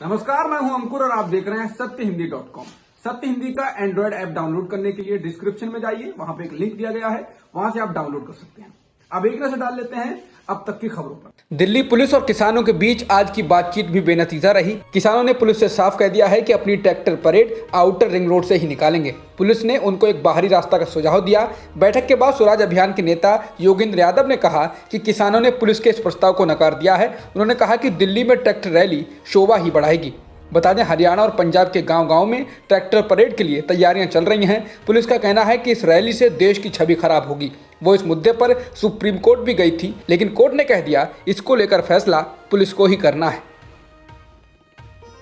नमस्कार, मैं हूं अंकुर और आप देख रहे हैं सत्यहिंदी.com। सत्य हिंदी का एंड्रॉयड ऐप डाउनलोड करने के लिए डिस्क्रिप्शन में जाइए, वहां पे एक लिंक दिया गया है, वहां से आप डाउनलोड कर सकते हैं। अब एक नजर डाल लेते हैं अब तक की खबरों पर। दिल्ली पुलिस और किसानों के बीच आज की बातचीत भी बेनतीजा रही। किसानों ने पुलिस से साफ कह दिया है कि अपनी tractor parade outer ring road से ही निकालेंगे। पुलिस ने उनको एक बाहरी रास्ता का सुझाव दिया। बैठक के बाद स्वराज अभियान के नेता योगेंद्र यादव ने कहा कि किसानों ने पुलिस के इस प्रस्ताव को नकार दिया है। उन्होंने कहा कि दिल्ली में ट्रैक्टर रैली शोभा ही बढ़ाएगी। बता दें, हरियाणा और पंजाब के गांव-गांव में ट्रैक्टर परेड के लिए तैयारियां चल रही हैं। पुलिस का कहना है कि इस रैली से देश की छवि खराब होगी। वो इस मुद्दे पर सुप्रीम कोर्ट भी गई थी, लेकिन कोर्ट ने कह दिया इसको लेकर फैसला पुलिस को ही करना है।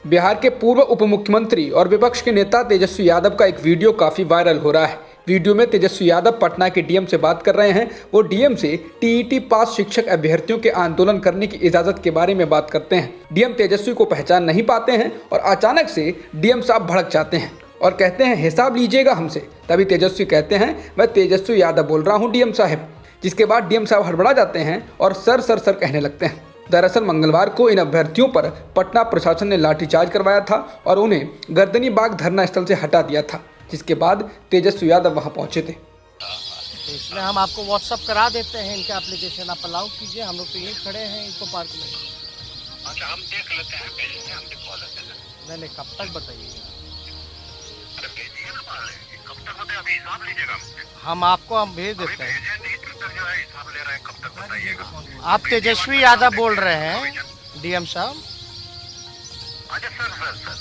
बिहार के पूर्व उप मुख्यमंत्री और विपक्ष के नेता तेजस्वी यादव का एक वीडियो काफी वायरल हो रहा है। वीडियो में तेजस्वी यादव पटना के डीएम से बात कर रहे हैं। वो डीएम से टीईटी पास शिक्षक अभ्यर्थियों के आंदोलन करने की इजाजत के बारे में बात करते हैं। डीएम तेजस्वी को पहचान नहीं पाते हैं और अचानक से डीएम साहब भड़क जाते हैं और कहते हैं हिसाब लीजिएगा हमसे। तभी तेजस्वी कहते हैं मैं तेजस्वी यादव बोल रहा हूँ डीएम साहब, जिसके बाद डीएम साहब हड़बड़ा जाते हैं और सर सर सर कहने लगते हैं। दरअसल मंगलवार को इन अभ्यर्थियों पर पटना प्रशासन ने लाठीचार्ज करवाया था और उन्हें गर्दनी बाग धरना स्थल से हटा दिया था, जिसके बाद तेजस्वी यादव वहां पहुंचे थे। तो इसमें हम आपको व्हाट्सअप करा देते हैं, इनका एप्लीकेशन आप अलाउ कीजिए। हम लोग तो यहीं खड़े हैं इनको पार्क में। अच्छा, हम देख लेते हैं, भेजिए, हम दिखवा लेते हैं। नहीं, कब तक बताइएगा? अरे भेजिए ना, कब तक बताइए? अभी हिसाब लीजिएगा हमसे। हम भेज देते हैं। भेजिए, नहीं तो जो है हिसाब ले रहे हैं, कब तक बताइएगा? आप तेजस्वी यादव बोल रहे हैं डीएम साहब? अच्छा सर।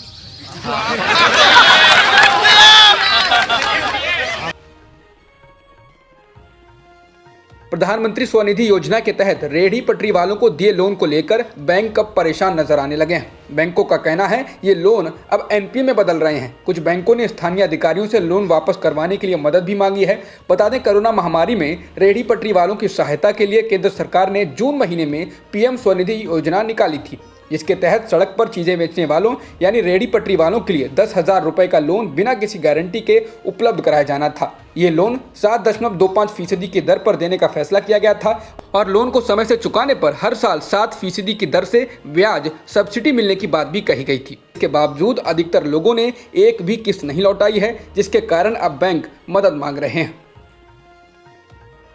प्रधानमंत्री स्वनिधि योजना के तहत रेहड़ी पटरी वालों को दिए लोन को लेकर बैंक अब परेशान नजर आने लगे हैं। बैंकों का कहना है ये लोन अब एनपीए में बदल रहे हैं। कुछ बैंकों ने स्थानीय अधिकारियों से लोन वापस करवाने के लिए मदद भी मांगी है। बता दें, कोरोना महामारी में रेहड़ी पटरी वालों की सहायता के लिए केंद्र सरकार ने जून महीने में पीएम स्वनिधि योजना निकाली थी, जिसके तहत सड़क पर चीजें बेचने वालों यानी रेहड़ी पटरी वालों के लिए 10,000 रुपए का लोन बिना किसी गारंटी के उपलब्ध कराया जाना था। ये लोन 7.25% की दर पर देने का फैसला किया गया था और लोन को समय से चुकाने पर हर साल 7% की दर से ब्याज सब्सिडी मिलने की बात भी कही गई थी। इसके बावजूद अधिकतर लोगों ने एक भी किस्त नहीं लौटाई है, जिसके कारण अब बैंक मदद मांग रहे हैं।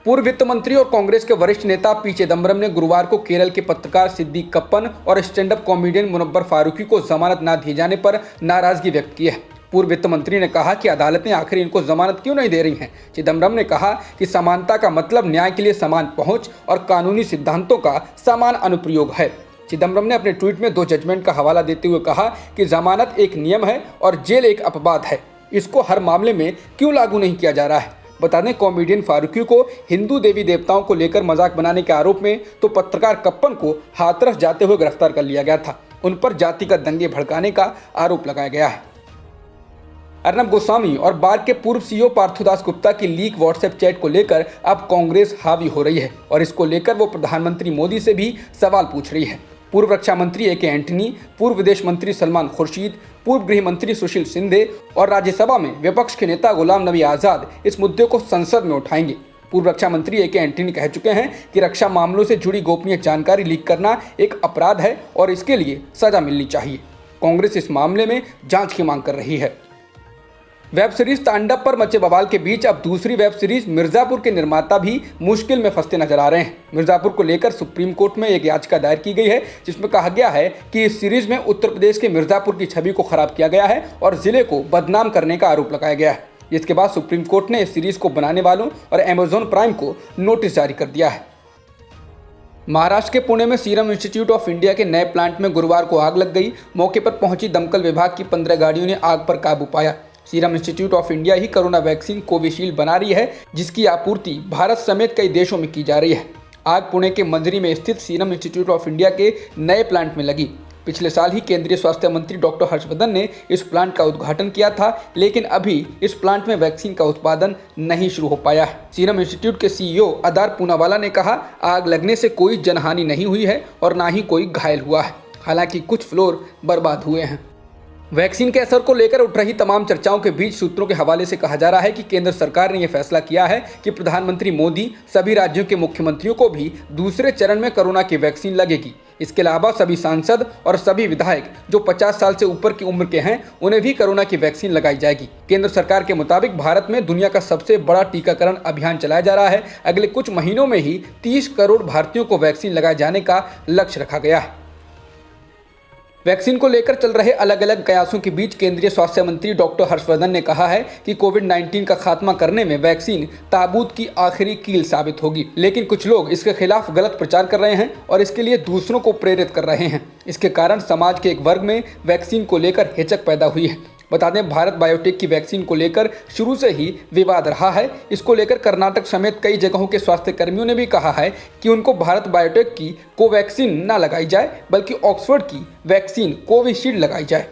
पूर्व वित्त मंत्री और कांग्रेस के वरिष्ठ नेता पी चिदम्बरम ने गुरुवार को केरल के पत्रकार सिद्दीक कप्पन और stand up comedian Munawar Faruqui को जमानत न दिए जाने पर नाराजगी व्यक्त की है। पूर्व वित्त मंत्री ने कहा कि अदालतें आखिर इनको जमानत क्यों नहीं दे रही हैं। चिदम्बरम ने कहा कि समानता का मतलब न्याय के लिए समान पहुंच और कानूनी सिद्धांतों का समान अनुप्रयोग है। चिदम्बरम ने अपने ट्वीट में 2 जजमेंट का हवाला देते हुए कहा कि जमानत एक नियम है और जेल एक अपवाद है। इसको हर मामले में क्यों लागू नहीं किया जा रहा है। बता दें, कॉमेडियन फारूकी को हिंदू देवी देवताओं को लेकर मजाक बनाने के आरोप में तो पत्रकार कप्पन को हाथरस जाते हुए गिरफ्तार कर लिया गया था। उन पर जातिगत दंगे भड़काने का आरोप लगाया गया है। अर्नब गोस्वामी और बार के पूर्व सीईओ पार्थोदास गुप्ता की लीक व्हाट्सएप चैट को लेकर अब कांग्रेस हावी हो रही है और इसको लेकर वो प्रधानमंत्री मोदी से भी सवाल पूछ रही है। पूर्व रक्षा मंत्री एके एंटनी, पूर्व विदेश मंत्री सलमान खुर्शीद, पूर्व गृह मंत्री सुशील शिंदे और राज्यसभा में विपक्ष के नेता गुलाम नबी आजाद इस मुद्दे को संसद में उठाएंगे। पूर्व रक्षा मंत्री एके एंटनी कह चुके हैं कि रक्षा मामलों से जुड़ी गोपनीय जानकारी लीक करना एक अपराध है और इसके लिए सजा मिलनी चाहिए। कांग्रेस इस मामले में जांच की मांग कर रही है। वेब सीरीज तांडव पर मचे बवाल के बीच अब दूसरी वेब सीरीज मिर्जापुर के निर्माता भी मुश्किल में फंसते नजर आ रहे हैं। मिर्जापुर को लेकर सुप्रीम कोर्ट में एक याचिका दायर की गई है, जिसमें कहा गया है कि इस सीरीज में उत्तर प्रदेश के मिर्जापुर की छवि को खराब किया गया है और जिले को बदनाम करने का आरोप लगाया गया है। जिसके बाद सुप्रीम कोर्ट ने इस सीरीज को बनाने वालों और अमेजॉन प्राइम को नोटिस जारी कर दिया है। महाराष्ट्र के पुणे में सीरम इंस्टीट्यूट ऑफ इंडिया के नए प्लांट में गुरुवार को आग लग गई। मौके पर पहुंची दमकल विभाग की 15 गाड़ियों ने आग पर काबू पाया। Serum institute of India he corona vaccine Covishield बना रही है, जिसकी आपूर्ति भारत समेत कई देशों में की जा रही है। आग पुणे के मंजरी में स्थित सीरम इंस्टीट्यूट ऑफ इंडिया के नए प्लांट में लगी। पिछले साल ही केंद्रीय स्वास्थ्य मंत्री डॉक्टर हर्षवर्धन ने इस प्लांट का उद्घाटन किया था, लेकिन अभी इस प्लांट में वैक्सीन का उत्पादन नहीं शुरू हो पाया है। सीरम इंस्टीट्यूट के सीईओ अदार पूनावाला ने कहा, आग लगने से कोई जनहानि नहीं हुई है और ना ही कोई घायल हुआ है। हालांकि कुछ फ्लोर बर्बाद हुए हैं। वैक्सीन के असर को लेकर उठ रही तमाम चर्चाओं के बीच सूत्रों के हवाले से कहा जा रहा है कि केंद्र सरकार ने यह फैसला किया है कि प्रधानमंत्री मोदी सभी राज्यों के मुख्यमंत्रियों को भी दूसरे चरण में कोरोना की वैक्सीन लगेगी। इसके अलावा सभी सांसद और सभी विधायक जो 50 साल से ऊपर की उम्र के हैं उन्हें भी कोरोना की वैक्सीन लगाई जाएगी। केंद्र सरकार के मुताबिक भारत में दुनिया का सबसे बड़ा टीकाकरण अभियान चलाया जा रहा है। अगले कुछ महीनों में ही 30 करोड़ भारतीयों को वैक्सीन लगाए जाने का लक्ष्य रखा गया है। वैक्सीन को लेकर चल रहे अलग अलग कयासों के बीच केंद्रीय स्वास्थ्य मंत्री डॉक्टर हर्षवर्धन ने कहा है कि कोविड-19 का खात्मा करने में वैक्सीन ताबूत की आखिरी कील साबित होगी, लेकिन कुछ लोग इसके खिलाफ गलत प्रचार कर रहे हैं और इसके लिए दूसरों को प्रेरित कर रहे हैं। इसके कारण समाज के एक वर्ग में वैक्सीन को लेकर हिचक पैदा हुई है। बता दें, भारत बायोटेक की वैक्सीन को लेकर शुरू से ही विवाद रहा है। इसको लेकर कर्नाटक समेत कई जगहों के स्वास्थ्य कर्मियों ने भी कहा है कि उनको भारत बायोटेक की कोवैक्सीन न लगाई जाए बल्कि ऑक्सफोर्ड की वैक्सीन कोविशील्ड लगाई जाए।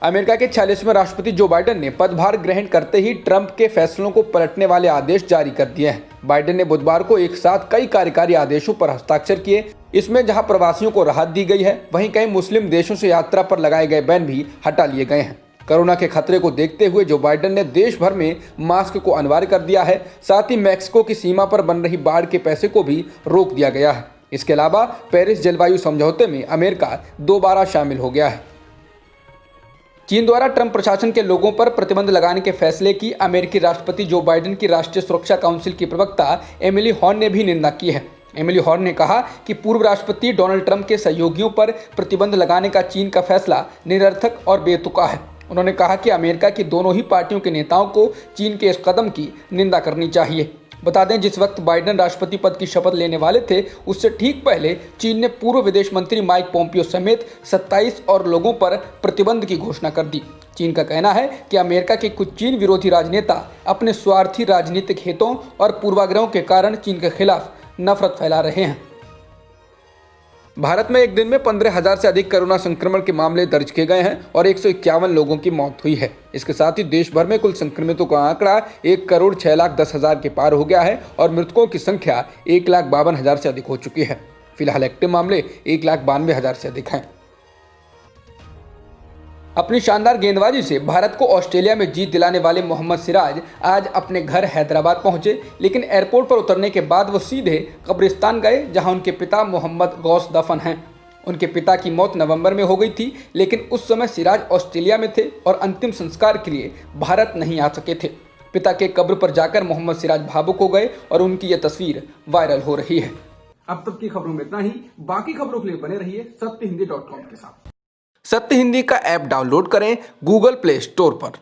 अमेरिका के 46वें राष्ट्रपति जो बाइडेन ने पदभार ग्रहण करते ही ट्रंप के फैसलों को पलटने वाले आदेश जारी कर दिए हैं। बाइडेन ने बुधवार को एक साथ कई कार्यकारी आदेशों पर हस्ताक्षर किए। इसमें जहां प्रवासियों को राहत दी गई है, वहीं कई मुस्लिम देशों से यात्रा पर लगाए गए बैन भी हटा लिए गए हैं। कोरोना के खतरे को देखते हुए जो बाइडेन ने देश भर में मास्क को अनिवार्य कर दिया है। साथ ही मैक्सिको की सीमा पर बन रही बाढ़ के पैसे को भी रोक दिया गया है। इसके अलावा पेरिस जलवायु समझौते में अमेरिका दोबारा शामिल हो गया है। चीन द्वारा ट्रंप प्रशासन के लोगों पर प्रतिबंध लगाने के फैसले की अमेरिकी राष्ट्रपति जो बाइडेन की राष्ट्रीय सुरक्षा काउंसिल की प्रवक्ता एमिली हॉर्न ने भी निंदा की है। एमिली हॉर्न ने कहा कि पूर्व राष्ट्रपति डोनाल्ड ट्रंप के सहयोगियों पर प्रतिबंध लगाने का चीन का फैसला निरर्थक और बेतुका है। उन्होंने कहा कि अमेरिका की दोनों ही पार्टियों के नेताओं को चीन के इस कदम की निंदा करनी चाहिए। बता दें, जिस वक्त बाइडेन राष्ट्रपति पद की शपथ लेने वाले थे, उससे ठीक पहले चीन ने पूर्व विदेश मंत्री माइक पोम्पियो समेत 27 और लोगों पर प्रतिबंध की घोषणा कर दी। चीन का कहना है कि अमेरिका के कुछ चीन विरोधी राजनेता अपने स्वार्थी राजनीतिक हितों और पूर्वाग्रहों के कारण चीन के खिलाफ नफरत फैला रहे हैं। भारत में एक दिन में 15,000 से अधिक कोरोना संक्रमण के मामले दर्ज किए गए हैं और 151 लोगों की मौत हुई है। इसके साथ ही देश भर में कुल संक्रमितों का आंकड़ा 1,06,10,000 के पार हो गया है और मृतकों की संख्या 1,52,000 से अधिक हो चुकी है। फिलहाल एक्टिव मामले 1,92,000 से अधिक हैं। अपनी शानदार गेंदबाजी से भारत को ऑस्ट्रेलिया में जीत दिलाने वाले मोहम्मद सिराज आज अपने घर हैदराबाद पहुंचे, लेकिन एयरपोर्ट पर उतरने के बाद वो सीधे कब्रिस्तान गए जहां उनके पिता मोहम्मद गौस दफन हैं। उनके पिता की मौत नवंबर में हो गई थी, लेकिन उस समय सिराज ऑस्ट्रेलिया में थे और अंतिम संस्कार के लिए भारत नहीं आ सके थे। पिता के कब्र पर जाकर मोहम्मद सिराज भावुक हो गए और उनकी ये तस्वीर वायरल हो रही है। अब तक की खबरों में इतना ही। बाकी खबरों के लिए बने रहिए सत्यहिंदी.com के साथ। सत्य हिंदी का ऐप डाउनलोड करें गूगल प्ले स्टोर पर।